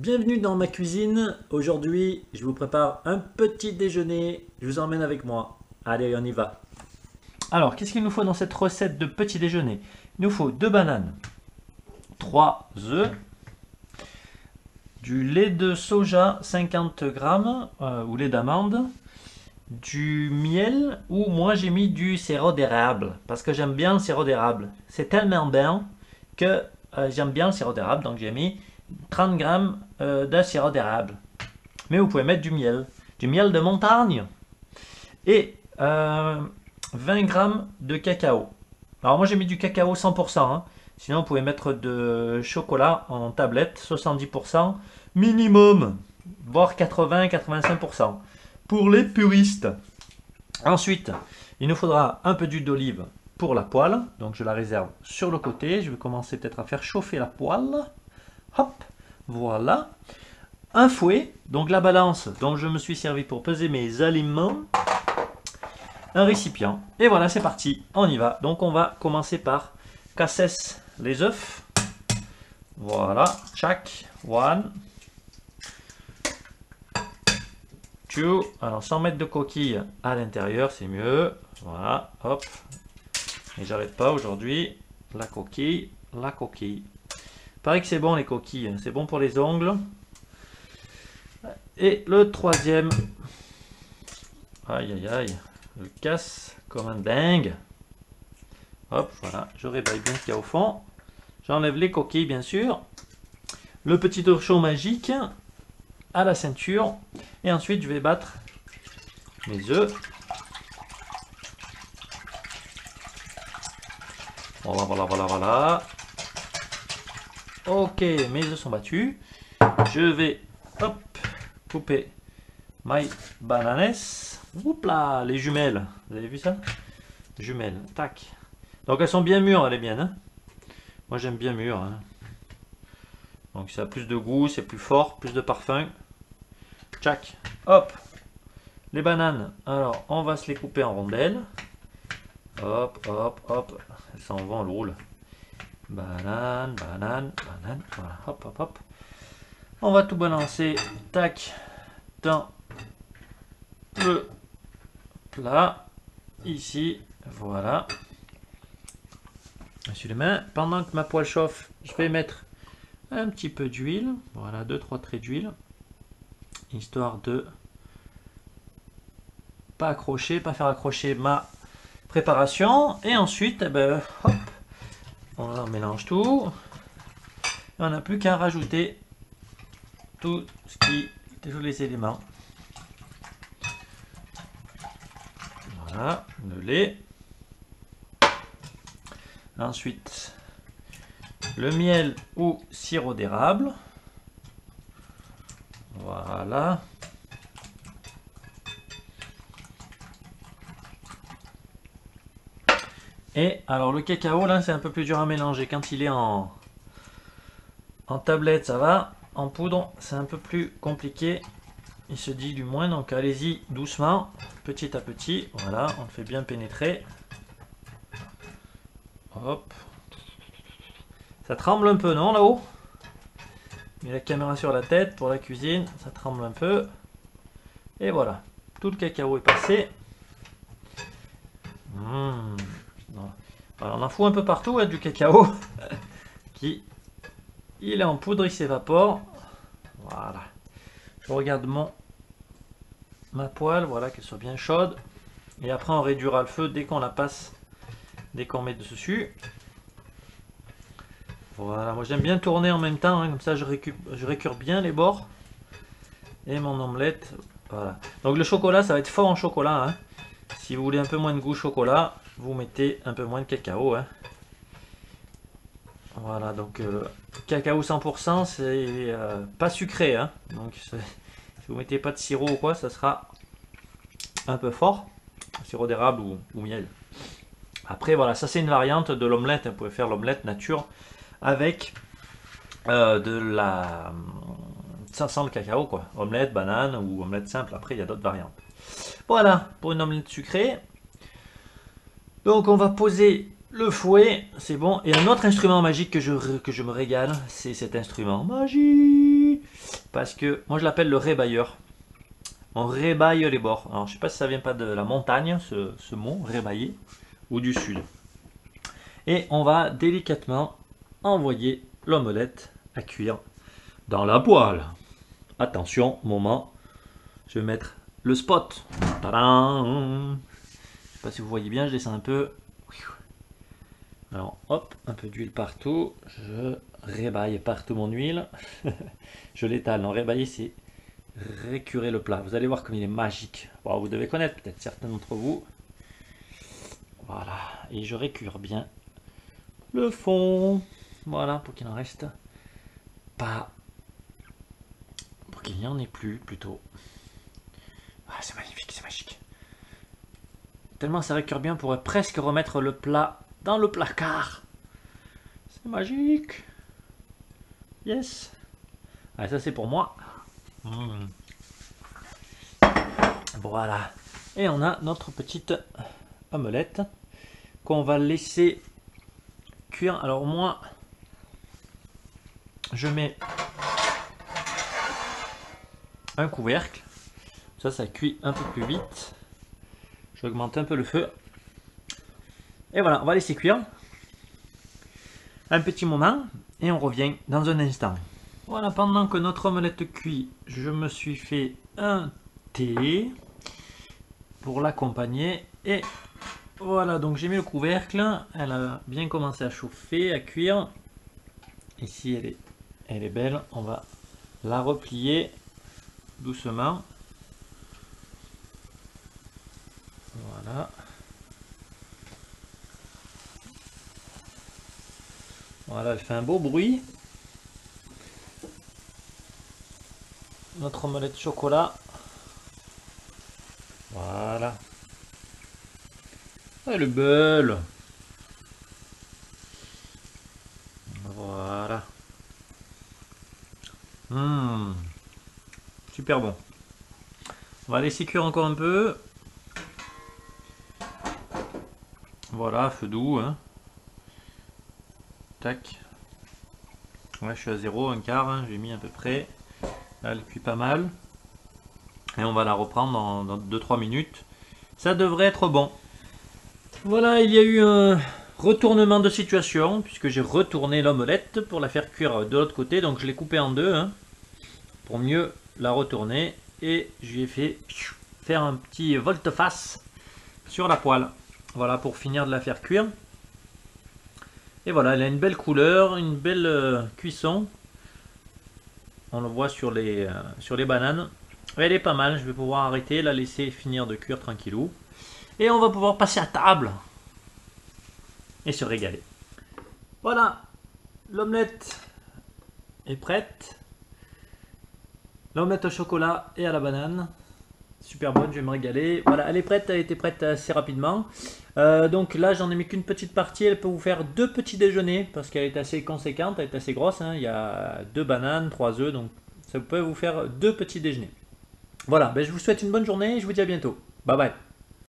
Bienvenue dans ma cuisine. Aujourd'hui, je vous prépare un petit déjeuner. Je vous emmène avec moi. Allez, on y va. Alors, qu'est-ce qu'il nous faut dans cette recette de petit déjeuner? Il nous faut 2 bananes, 3 œufs, du lait de soja 50 grammes ou lait d'amande, du miel ou moi j'ai mis du sirop d'érable parce que j'aime bien le sirop d'érable. C'est tellement bien que j'aime bien le sirop d'érable, donc j'ai mis 30 grammes de sirop d'érable. Mais vous pouvez mettre du miel de montagne et 20 grammes de cacao. Alors moi j'ai mis du cacao 100%, hein. Sinon vous pouvez mettre de chocolat en tablette 70% minimum, voire 80-85% pour les puristes. Ensuite, il nous faudra un peu d'huile d'olive pour la poêle, donc je la réserve sur le côté. Je vais commencer peut-être à faire chauffer la poêle. Hop, voilà. Un fouet, donc la balance dont je me suis servi pour peser mes aliments. Un récipient. Et voilà, c'est parti, on y va. Donc on va commencer par casser les œufs. Voilà, chaque one. Two. Alors sans mettre de coquille à l'intérieur, c'est mieux. Voilà, hop. Et j'arrête pas aujourd'hui. La coquille, la coquille. Paraît que c'est bon les coquilles, c'est bon pour les ongles. Et le troisième, aïe aïe aïe, je casse comme un dingue. Hop, voilà, je réveille bien ce qu'il y a au fond. J'enlève les coquilles bien sûr. Le petit torchon magique à la ceinture. Et ensuite je vais battre mes œufs. Voilà, voilà, voilà, voilà. Ok, mes œufs sont battus. Je vais hop, couper my bananes. Oups là, les jumelles. Vous avez vu ça? Jumelles, tac. Donc elles sont bien mûres, les miennes. Hein. Moi j'aime bien mûres. Hein. Donc ça a plus de goût, c'est plus fort, plus de parfum. Tchac, hop. Les bananes, alors on va se les couper en rondelles. Hop, hop, hop. Elles s'en vont, roule. Banane, banane, banane. Voilà, hop, hop, hop. On va tout balancer, tac, dans le plat. Ici, voilà. Sur les mains. Pendant que ma poêle chauffe, je vais mettre un petit peu d'huile. Voilà, 2-3 traits d'huile. Histoire de pas accrocher, pas faire accrocher ma préparation. Et ensuite, eh ben, hop, on mélange tout. Et on n'a plus qu'à rajouter tous les éléments. Voilà, le lait. Ensuite, le miel ou sirop d'érable. Voilà. Et alors le cacao, là, c'est un peu plus dur à mélanger. Quand il est en tablette, ça va. En poudre, c'est un peu plus compliqué. Il se dilue moins, donc allez-y doucement, petit à petit. Voilà, on le fait bien pénétrer. Hop. Ça tremble un peu, non, là-haut? Mets la caméra sur la tête pour la cuisine, ça tremble un peu. Et voilà, tout le cacao est passé. Alors, on en fout un peu partout, hein, du cacao. Il est en poudre, il s'évapore. Voilà. Je regarde ma poêle, voilà, qu'elle soit bien chaude. Et après, on réduira le feu dès qu'on la passe, dès qu'on met dessus. Voilà, moi j'aime bien tourner en même temps, hein, comme ça je récure bien les bords. Et mon omelette, voilà. Donc le chocolat, ça va être fort en chocolat. Hein. Si vous voulez un peu moins de goût chocolat, vous mettez un peu moins de cacao. Hein. Voilà, donc cacao 100%, c'est pas sucré. Hein. Donc si vous mettez pas de sirop ou quoi, ça sera un peu fort. Sirop d'érable ou miel. Après, voilà, ça c'est une variante de l'omelette. Vous pouvez faire l'omelette nature avec sans le cacao, quoi. Omelette, banane ou omelette simple. Après, il y a d'autres variantes. Voilà, pour une omelette sucrée. Donc, on va poser le fouet, c'est bon. Et un autre instrument magique que je me régale, c'est cet instrument. Magie! parce que moi je l'appelle le rébailleur. On rébaille les bords. Alors je sais pas si ça vient pas de la montagne, ce mot, rébailler, ou du sud. Et on va délicatement envoyer l'omelette à cuire dans la poêle. Attention, moment, je vais mettre le spot. Tadam! Je sais pas si vous voyez bien, je descends un peu. Alors hop, un peu d'huile partout. Je rébaille partout mon huile. Je l'étale. Non, rébailler, c'est récurer le plat. Vous allez voir comme il est magique. Bon, vous devez connaître peut-être certains d'entre vous. Voilà, et je récure bien le fond. Voilà, pour qu'il n'en reste pas. Pour qu'il n'y en ait plus, plutôt. Ah, c'est magnifique, c'est magique. Tellement ça récure bien, on pourrait presque remettre le plat dans le placard. C'est magique. Yes. Allez, ça c'est pour moi. Voilà. Et on a notre petite omelette qu'on va laisser cuire. Alors moi, je mets un couvercle. Ça cuit un peu plus vite. J'augmente un peu le feu. Et voilà, on va laisser cuire un petit moment et on revient dans un instant. Voilà, pendant que notre omelette cuit, je me suis fait un thé pour l'accompagner. Et voilà, donc j'ai mis le couvercle. Elle a bien commencé à chauffer, à cuire. Ici, elle est belle. On va la replier doucement. Voilà. Voilà, elle fait un beau bruit. Notre omelette chocolat. Voilà. Elle est belle. Voilà. Super bon. On va laisser cuire encore un peu. Voilà, feu doux. Hein. Tac. Ouais, je suis à 0, un quart. Hein, j'ai mis à peu près. Là, elle cuit pas mal. Et on va la reprendre dans 2-3 minutes. Ça devrait être bon. Voilà, il y a eu un retournement de situation, puisque j'ai retourné l'omelette pour la faire cuire de l'autre côté. Donc je l'ai coupée en deux, hein, pour mieux la retourner. Et je lui ai fait faire un petit volte-face sur la poêle. Voilà, pour finir de la faire cuire. Et voilà, elle a une belle couleur, une belle cuisson. On le voit sur les bananes. Elle est pas mal, je vais pouvoir arrêter, la laisser finir de cuire tranquillou. Et on va pouvoir passer à table et se régaler. Voilà, l'omelette est prête. L'omelette au chocolat et à la banane. Super bonne, je vais me régaler. Voilà, elle est prête, elle était prête assez rapidement. Donc là, j'en ai mis qu'une petite partie. Elle peut vous faire 2 petits déjeuners parce qu'elle est assez conséquente, elle est assez grosse. Hein. Il y a 2 bananes, 3 œufs, donc ça peut vous faire 2 petits déjeuners. Voilà, ben je vous souhaite une bonne journée et je vous dis à bientôt. Bye bye.